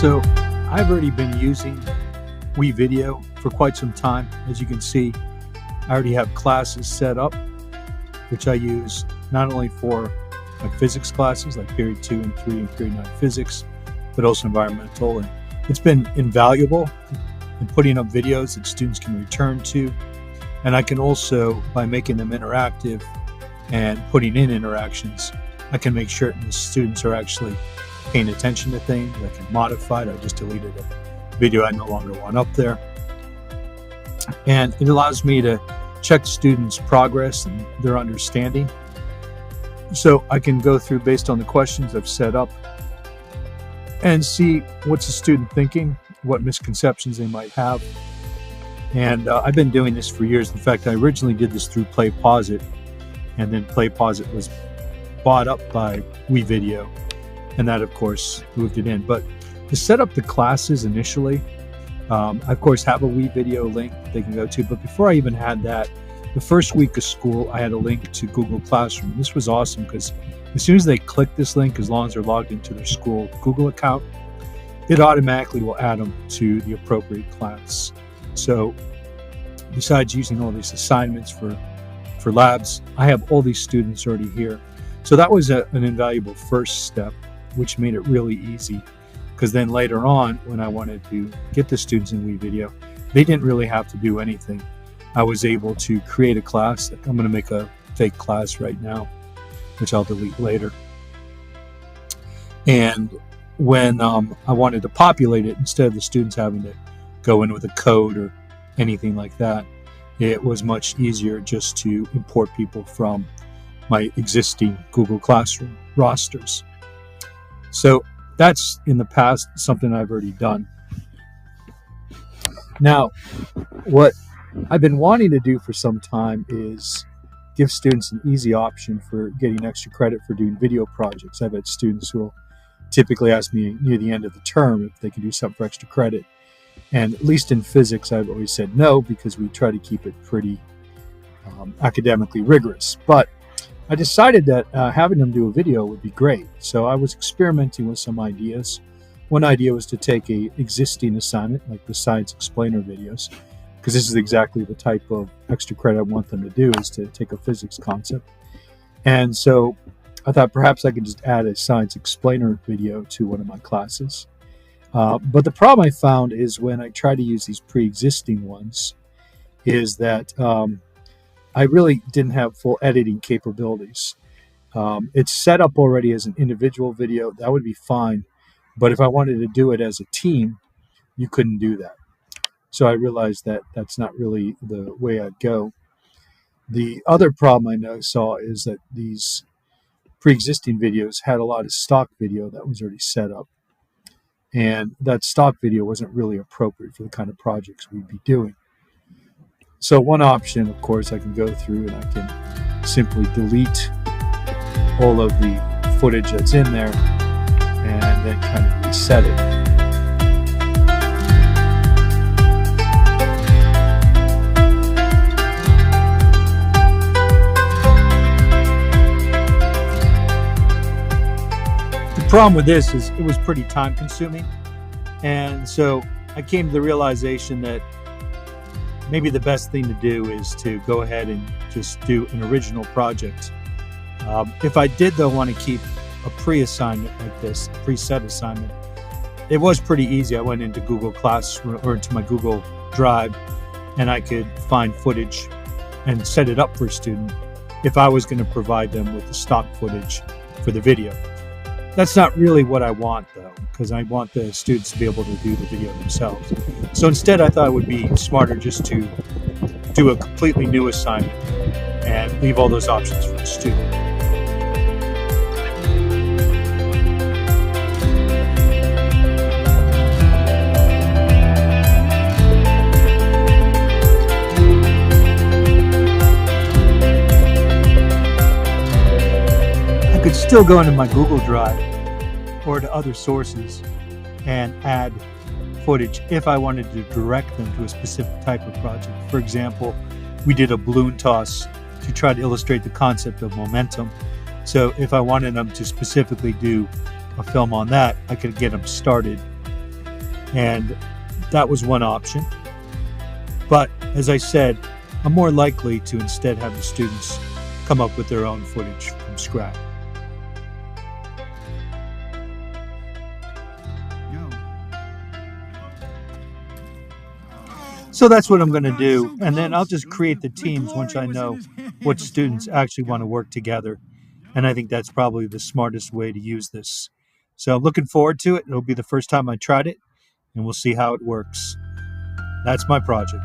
So I've already been using WeVideo for quite some time. As you can see, I already have classes set up, which I use not only for my physics classes like period 2 and 3 and period 9 physics, but also environmental. And it's been invaluable in putting up videos that students can return to. And I can also, by making them interactive and putting in interactions, I can make sure the students are actually paying attention to things. I can modify it. I just deleted a video I no longer want up there. And it allows me to check students' progress and their understanding. So I can go through based on the questions I've set up and see what's the student thinking, what misconceptions they might have. And I've been doing this for years. In fact, I originally did this through PlayPosit, and then PlayPosit was bought up by WeVideo, and that, of course, moved it in. But to set up the classes initially, I, of course, have a WeVideo link they can go to. But before I even had that, the first week of school, I had a link to Google Classroom. This was awesome because as soon as they click this link, as long as they're logged into their school Google account, it automatically will add them to the appropriate class. So besides using all these assignments for labs, I have all these students already here. So that was an invaluable first step, which made it really easy, because then later on, when I wanted to get the students in WeVideo, they didn't really have to do anything. I was able to create a class. I'm going to make a fake class right now, which I'll delete later. And when I wanted to populate it, instead of the students having to go in with a code or anything like that, it was much easier just to import people from my existing Google Classroom rosters. So that's in the past something I've already done. Now, what I've been wanting to do for some time is give students an easy option for getting extra credit for doing video projects. I've had students who will typically ask me near the end of the term if they can do something for extra credit. And at least in physics, I've always said no, because we try to keep it pretty academically rigorous. But I decided that having them do a video would be great. So I was experimenting with some ideas. One idea was to take an existing assignment, like the science explainer videos, because this is exactly the type of extra credit I want them to do, is to take a physics concept. And so I thought perhaps I could just add a science explainer video to one of my classes. But the problem I found is when I try to use these pre-existing ones is that I really didn't have full editing capabilities. It's set up already as an individual video. That would be fine. But if I wanted to do it as a team, you couldn't do that. So I realized that that's not really the way I'd go. The other problem I saw is that these pre-existing videos had a lot of stock video that was already set up. And that stock video wasn't really appropriate for the kind of projects we'd be doing. So one option, of course, I can go through and I can simply delete all of the footage that's in there and then kind of reset it. The problem with this is it was pretty time consuming, and so I came to the realization that maybe the best thing to do is to go ahead and just do an original project. If I did though want to keep a pre-assignment like this, a preset assignment, it was pretty easy. I went into Google Classroom or into my Google Drive, and I could find footage and set it up for a student if I was going to provide them with the stock footage for the video. That's not really what I want, though, because I want the students to be able to do the video themselves. So instead, I thought it would be smarter just to do a completely new assignment and leave all those options for the student. I could still go into my Google Drive or to other sources and add footage if I wanted to direct them to a specific type of project. For example, we did a balloon toss to try to illustrate the concept of momentum. So if I wanted them to specifically do a film on that, I could get them started And that was one option. But as I said, I'm more likely to instead have the students come up with their own footage from scratch. So that's what I'm going to do. And then I'll just create the teams once I know what students actually want to work together. And I think that's probably the smartest way to use this. So I'm looking forward to it. It'll be the first time I tried it, and we'll see how it works. That's my project.